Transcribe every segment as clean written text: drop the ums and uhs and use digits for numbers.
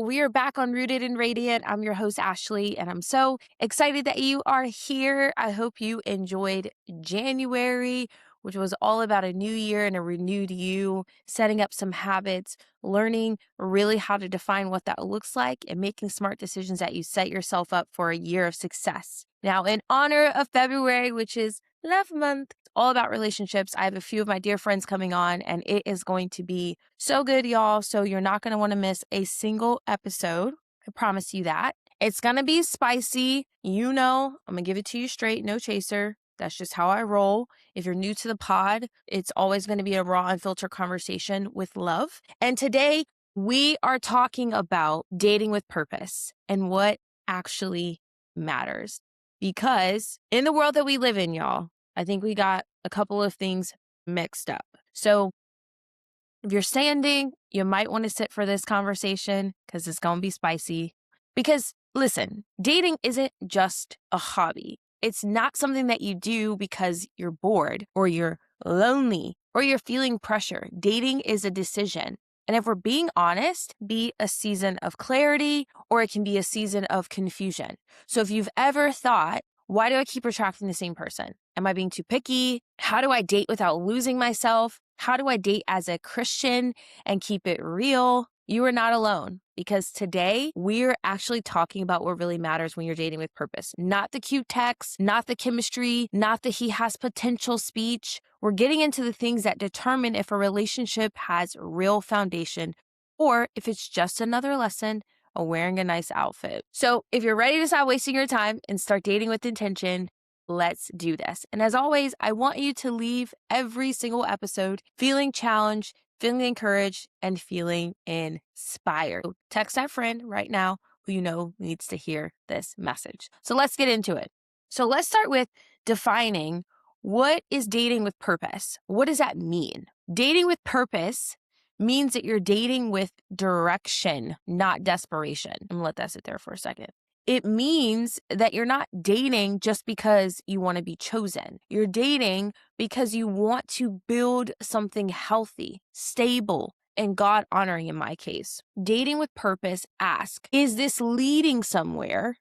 we are back on Rooted and Radiant. I'm your host, Ashley, and I'm so excited that you are here. I hope you enjoyed January, which was all about a new year and a renewed you, setting up some habits, learning really how to define what that looks like, and making smart decisions that you set yourself up for a year of success. Now, in honor of February, which is Love Month, all about relationships. I have a few of my dear friends coming on, and it is going to be so good, y'all. So you're not going to want to miss a single episode. I promise you that. It's going to be spicy. You know, I'm going to give it to you straight, no chaser. That's just how I roll. If you're new to the pod, it's always going to be a raw, unfiltered conversation with love. And today we are talking about dating with purpose and what actually matters. Because in the world that we live in, y'all, I think we got a couple of things mixed up. So if you're standing, you might want to sit for this conversation because it's going to be spicy. Because listen, dating isn't just a hobby. It's not something that you do because you're bored or you're lonely or you're feeling pressure. Dating is a decision. And if we're being honest, be a season of clarity or it can be a season of confusion. So if you've ever thought, why do I keep attracting the same person? Am I being too picky? How do I date without losing myself? How do I date as a Christian and keep it real? You are not alone, because today we're actually talking about what really matters when you're dating with purpose. Not the cute text, not the chemistry, not the he has potential speech. We're getting into the things that determine if a relationship has real foundation or if it's just another lesson of wearing a nice outfit. So if you're ready to stop wasting your time and start dating with intention, let's do this. And as always, I want you to leave every single episode feeling challenged, feeling encouraged, and feeling inspired. So text that friend right now who you know needs to hear this message. So let's get into it. So let's start with defining what is dating with purpose. What does that mean? Dating with purpose means that you're dating with direction, not desperation. I'm gonna let that sit there for a second. It means that you're not dating just because you want to be chosen. You're dating because you want to build something healthy, stable, and God honoring in my case. Dating with purpose, ask, is this leading somewhere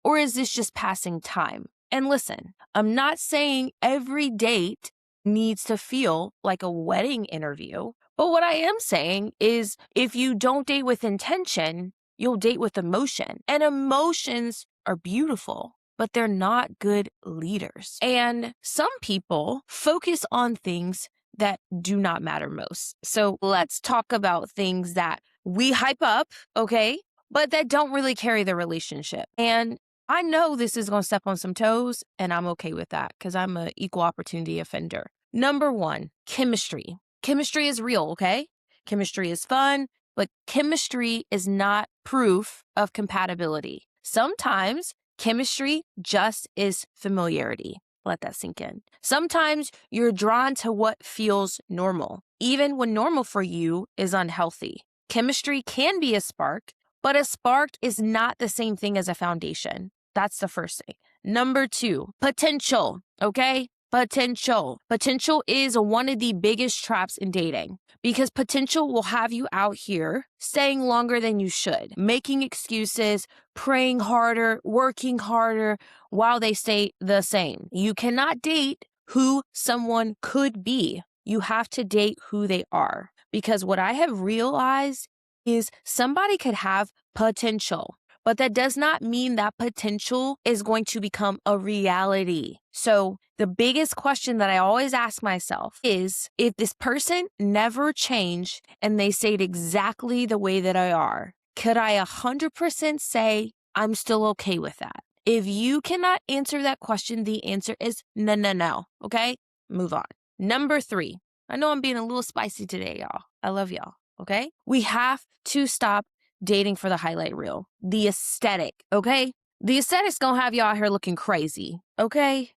or is this just passing time? And listen, I'm not saying every date needs to feel like a wedding interview. But what I am saying is if you don't date with intention, you'll date with emotion. And emotions are beautiful, but they're not good leaders. And some people focus on things that do not matter most. So let's talk about things that we hype up, okay, but that don't really carry the relationship. And I know this is going to step on some toes, and I'm okay with that because I'm an equal opportunity offender. Number one, chemistry. Chemistry is real, okay? Chemistry is fun, but chemistry is not proof of compatibility. Sometimes chemistry just is familiarity. Let that sink in. Sometimes you're drawn to what feels normal, even when normal for you is unhealthy. Chemistry can be a spark, but a spark is not the same thing as a foundation. That's the first thing. Number two, potential, okay? Potential. Potential is one of the biggest traps in dating because potential will have you out here staying longer than you should, making excuses, praying harder, working harder while they stay the same. You cannot date who someone could be. You have to date who they are because what I have realized is somebody could have potential, but that does not mean that potential is going to become a reality. So the biggest question that I always ask myself is if this person never changed and they stayed exactly the way that I are, could I 100% say I'm still okay with that? If you cannot answer that question, the answer is no, no, no. Okay? Move on. Number three. I know I'm being a little spicy today, y'all. I love y'all. Okay? We have to stop dating for the highlight reel. The aesthetic, okay? The aesthetic's gonna have y'all out here looking crazy, okay?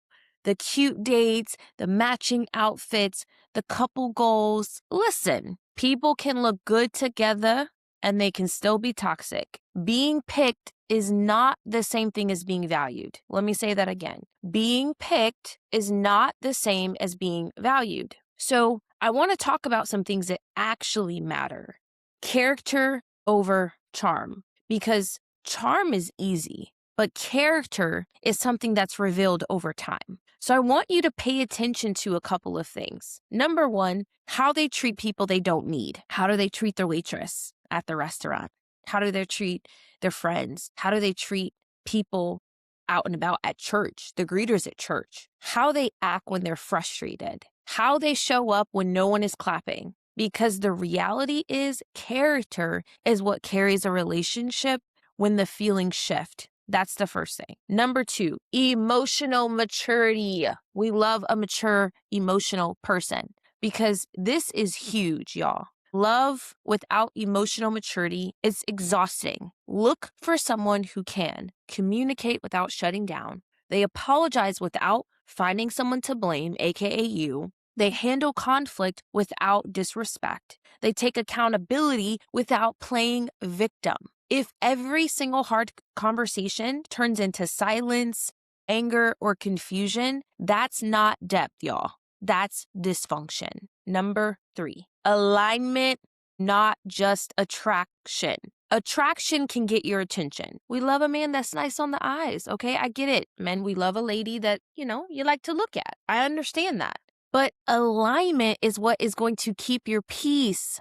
The cute dates, the matching outfits, the couple goals. Listen, people can look good together and they can still be toxic. Being picked is not the same thing as being valued. Let me say that again. Being picked is not the same as being valued. So I want to talk about some things that actually matter. Character over charm, because charm is easy, but character is something that's revealed over time. So I want you to pay attention to a couple of things. Number one, how they treat people they don't need. How do they treat their waitress at the restaurant? How do they treat their friends? How do they treat people out and about at church, the greeters at church? How they act when they're frustrated? How they show up when no one is clapping? Because the reality is, character is what carries a relationship when the feelings shift. That's the first thing. Number two, emotional maturity. We love a mature, emotional person because this is huge, y'all. Love without emotional maturity is exhausting. Look for someone who can communicate without shutting down. They apologize without finding someone to blame, aka you. They handle conflict without disrespect. They take accountability without playing victim. If every single hard conversation turns into silence, anger, or confusion, that's not depth, y'all. That's dysfunction. Number three, alignment, not just attraction. Attraction can get your attention. We love a man that's nice on the eyes, okay? I get it. Men, we love a lady that, you like to look at. I understand that. But alignment is what is going to keep your peace.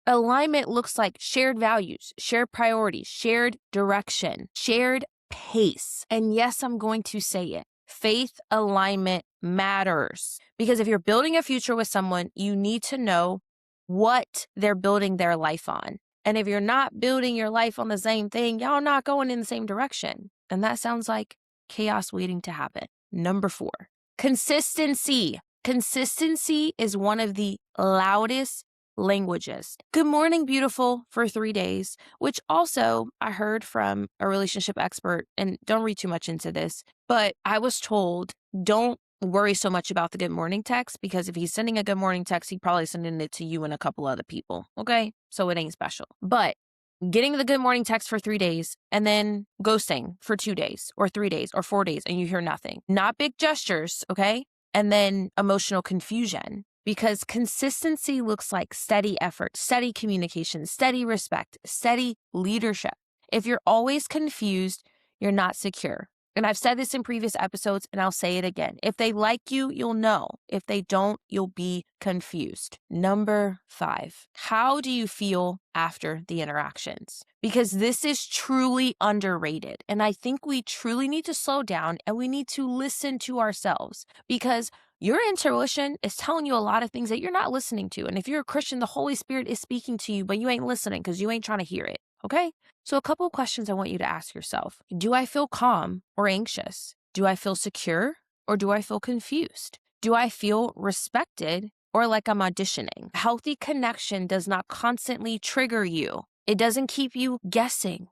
Alignment looks like shared values, shared priorities, shared direction, shared pace. And yes, I'm going to say it. Faith alignment matters. Because if you're building a future with someone, you need to know what they're building their life on. And if you're not building your life on the same thing, y'all not going in the same direction. And that sounds like chaos waiting to happen. Number four, consistency. Consistency is one of the loudest languages. Good morning, beautiful, for 3 days, which also I heard from a relationship expert, and don't read too much into this, but I was told don't worry so much about the good morning text, because if he's sending a good morning text, he's probably sending it to you and a couple other people. Okay. So it ain't special. But getting the good morning text for 3 days and then ghosting for 2 days or 3 days or 4 days and you hear nothing. Not big gestures. Okay. And then emotional confusion. Because consistency looks like steady effort, steady communication, steady respect, steady leadership. If you're always confused, you're not secure. And I've said this in previous episodes, and I'll say it again. If they like you, you'll know. If they don't, you'll be confused. Number five, how do you feel after the interactions? Because this is truly underrated. And I think we truly need to slow down and we need to listen to ourselves, because your intuition is telling you a lot of things that you're not listening to. And if you're a Christian, the Holy Spirit is speaking to you, but you ain't listening because you ain't trying to hear it. Okay? So a couple of questions I want you to ask yourself. Do I feel calm or anxious? Do I feel secure or do I feel confused? Do I feel respected or like I'm auditioning? Healthy connection does not constantly trigger you. It doesn't keep you guessing.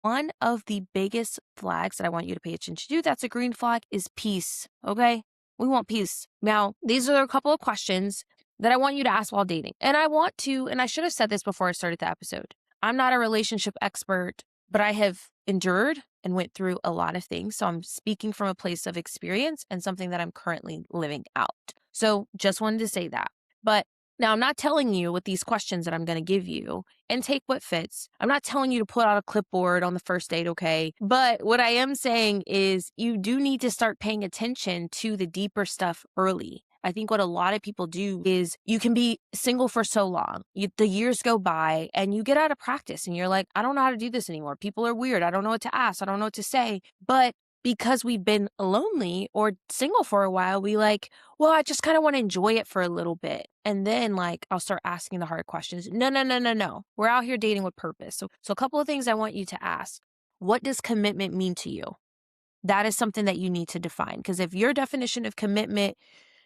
One of the biggest flags that I want you to pay attention to, that's a green flag, is peace. Okay? We want peace. Now, these are a couple of questions that I want you to ask while dating. And I should have said this before I started the episode. I'm not a relationship expert, but I have endured and went through a lot of things. So I'm speaking from a place of experience and something that I'm currently living out. So just wanted to say that. But now, I'm not telling you with these questions that I'm going to give you and take what fits. I'm not telling you to pull out a clipboard on the first date, okay? But what I am saying is you do need to start paying attention to the deeper stuff early. I think what a lot of people do is you can be single for so long. The years go by and you get out of practice and you're like, I don't know how to do this anymore. People are weird. I don't know what to ask. I don't know what to say. But because we've been lonely or single for a while, we well, I just kind of want to enjoy it for a little bit. And then I'll start asking the hard questions. No, no, no, no, no. We're out here dating with purpose. So a couple of things I want you to ask. What does commitment mean to you? That is something that you need to define. Because if your definition of commitment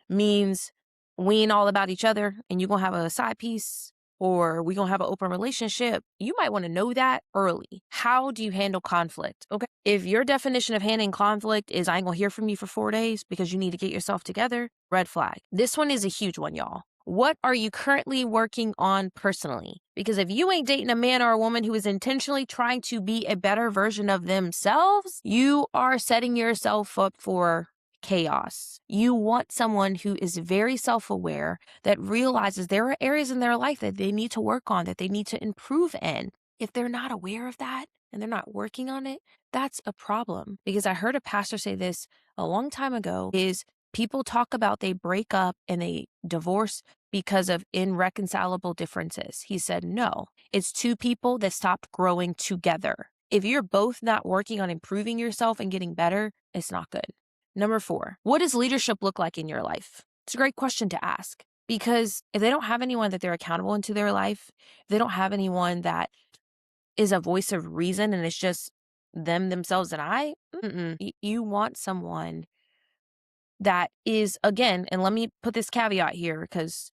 means we ain't all about each other and you're going to have a side piece, or we going to have an open relationship, you might want to know that early. How do you handle conflict? Okay. If your definition of handling conflict is I ain't going to hear from you for 4 days because you need to get yourself together, red flag. This one is a huge one, y'all. What are you currently working on personally? Because if you ain't dating a man or a woman who is intentionally trying to be a better version of themselves, you are setting yourself up for chaos. You want someone who is very self-aware, that realizes there are areas in their life that they need to work on, that they need to improve in. If they're not aware of that and they're not working on it, that's a problem. Because I heard a pastor say this a long time ago is people talk about they break up and they divorce because of irreconcilable differences. He said, no, it's two people that stopped growing together. If you're both not working on improving yourself and getting better, it's not good. Number 4, what does leadership look like in your life? It's a great question to ask because if they don't have anyone that they're accountable into their life, if they don't have anyone that is a voice of reason and it's just them, themselves, and I, you want someone that is, again, and let me put this caveat here because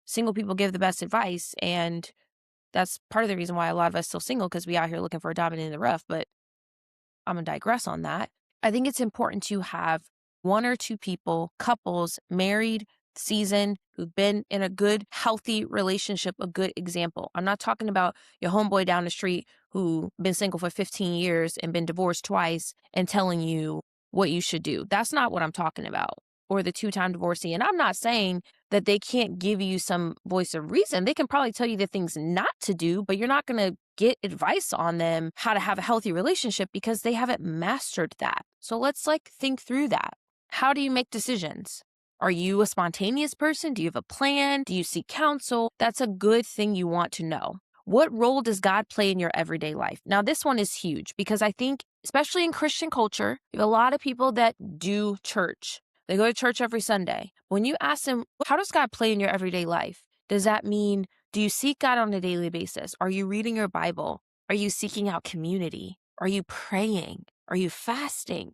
single people give the best advice. And that's part of the reason why a lot of us still single because we out here looking for a diamond in the rough. But I'm going to digress on that. I think it's important to have one or two people, couples, married, seasoned, who've been in a good, healthy relationship, a good example. I'm not talking about your homeboy down the street who been single for 15 years and been divorced twice and telling you what you should do. That's not what I'm talking about. Or the 2-time divorcee. And I'm not saying that they can't give you some voice of reason. They can probably tell you the things not to do, but you're not going to get advice on them how to have a healthy relationship because they haven't mastered that. So let's think through that. How do you make decisions? Are you a spontaneous person? Do you have a plan? Do you seek counsel? That's a good thing you want to know. What role does God play in your everyday life? Now, this one is huge because I think, especially in Christian culture, you have a lot of people that do church. They go to church every Sunday. When you ask them, how does God play in your everyday life? Does that mean, do you seek God on a daily basis? Are you reading your Bible? Are you seeking out community? Are you praying? Are you fasting?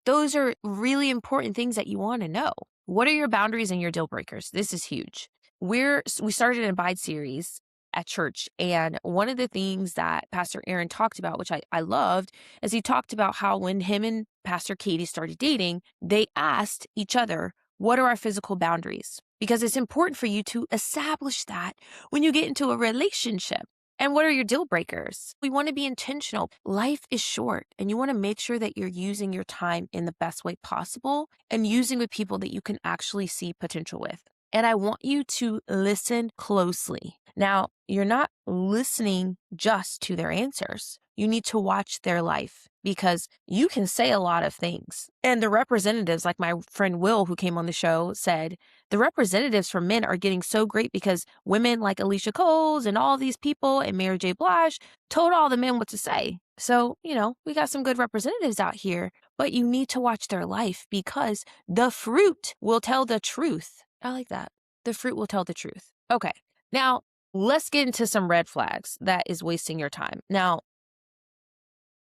Those are really important things that you want to know. What are your boundaries and your deal breakers? This is huge. We started an Abide series at church. And one of the things that Pastor Aaron talked about, which I loved, is he talked about how when him and Pastor Katie started dating, they asked each other, what are our physical boundaries? Because it's important for you to establish that when you get into a relationship. And what are your deal breakers? We want to be intentional. Life is short, and you want to make sure that you're using your time in the best way possible and using with people that you can actually see potential with. And I want you to listen closely. Now, you're not listening just to their answers. You need to watch their life because you can say a lot of things. And the representatives, like my friend Will, who came on the show, said, the representatives for men are getting so great because women like Alicia Coles and all these people and Mary J. Blige told all the men what to say. So, we got some good representatives out here, but you need to watch their life because the fruit will tell the truth. I like that. The fruit will tell the truth. Okay. Now, let's get into some red flags that is wasting your time. Now,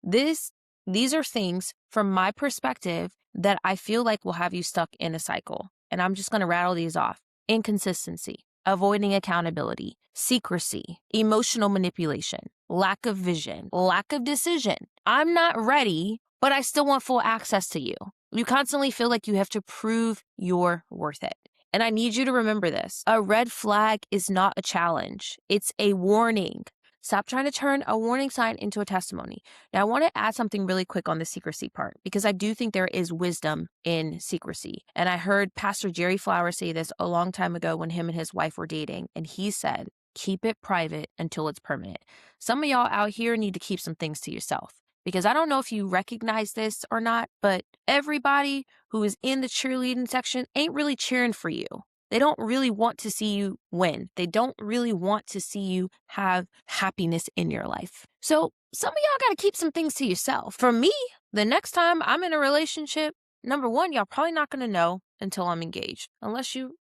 these are things from my perspective that I feel like will have you stuck in a cycle. And I'm just going to rattle these off. Inconsistency, avoiding accountability, secrecy, emotional manipulation, lack of vision, lack of decision. I'm not ready, but I still want full access to you. You constantly feel like you have to prove you're worth it. And I need you to remember this. A red flag is not a challenge. It's a warning. Stop trying to turn a warning sign into a testimony. Now, I want to add something really quick on the secrecy part because I do think there is wisdom in secrecy. And I heard Pastor Jerry Flower say this a long time ago when him and his wife were dating. And he said, keep it private until it's permanent. Some of y'all out here need to keep some things to yourself. Because I don't know if you recognize this or not, but everybody who is in the cheerleading section ain't really cheering for you. They don't really want to see you win. They don't really want to see you have happiness in your life. So some of y'all got to keep some things to yourself. For me, the next time I'm in a relationship, number one, y'all probably not going to know until I'm engaged. Unless you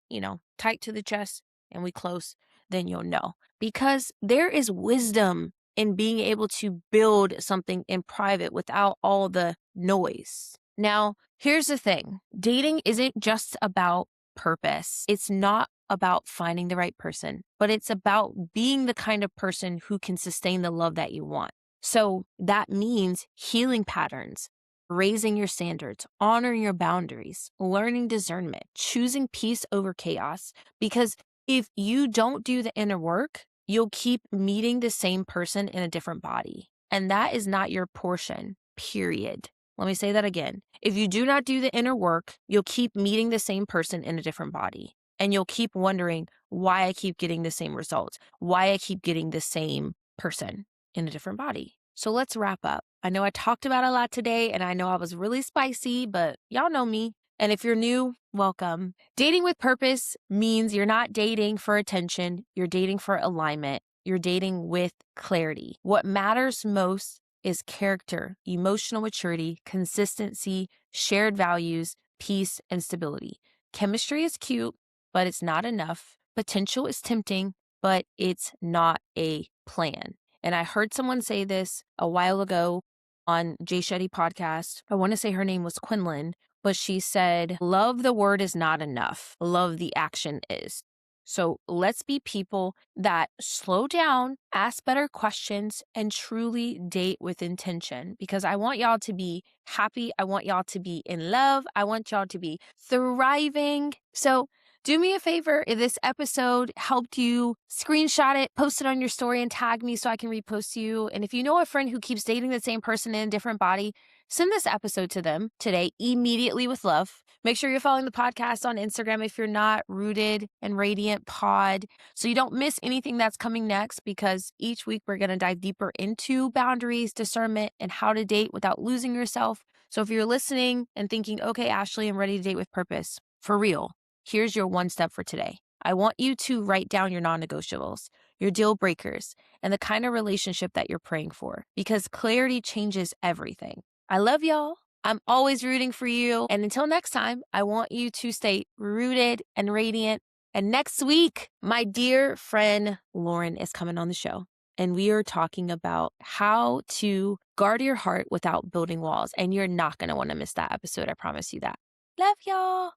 tight to the chest and we close, then you'll know. Because there is wisdom in being able to build something in private without all the noise. Now, here's the thing. Dating isn't just about purpose. It's not about finding the right person, but it's about being the kind of person who can sustain the love that you want. So that means healing patterns, raising your standards, honoring your boundaries, learning discernment, choosing peace over chaos. Because if you don't do the inner work, you'll keep meeting the same person in a different body. And that is not your portion, period. Let me say that again. If you do not do the inner work, you'll keep meeting the same person in a different body. And you'll keep wondering why I keep getting the same results, why I keep getting the same person. in a different body. So let's wrap up. I know I talked about a lot today and I know I was really spicy, but y'all know me. And if you're new, welcome. Dating with purpose means you're not dating for attention, you're dating for alignment, you're dating with clarity. What matters most is character, emotional maturity, consistency, shared values, peace, and stability. Chemistry is cute, but it's not enough. Potential is tempting, but it's not a plan. And I heard someone say this a while ago on Jay Shetty podcast. I want to say her name was Quinlan, but she said, love the word is not enough. Love the action is. So let's be people that slow down, ask better questions, and truly date with intention, because I want y'all to be happy. I want y'all to be in love. I want y'all to be thriving. So do me a favor, if this episode helped you, screenshot it, post it on your story, and tag me so I can repost you. And if you know a friend who keeps dating the same person in a different body, send this episode to them today, immediately with love. Make sure you're following the podcast on Instagram if you're not, Rooted and Radiant Pod, so you don't miss anything that's coming next, because each week we're going to dive deeper into boundaries, discernment, and how to date without losing yourself. So if you're listening and thinking, okay, Ashley, I'm ready to date with purpose, for real, here's your one step for today. I want you to write down your non-negotiables, your deal breakers, and the kind of relationship that you're praying for, because clarity changes everything. I love y'all. I'm always rooting for you. And until next time, I want you to stay rooted and radiant. And next week, my dear friend Lauren is coming on the show. And we are talking about how to guard your heart without building walls. And you're not going to want to miss that episode. I promise you that. Love y'all.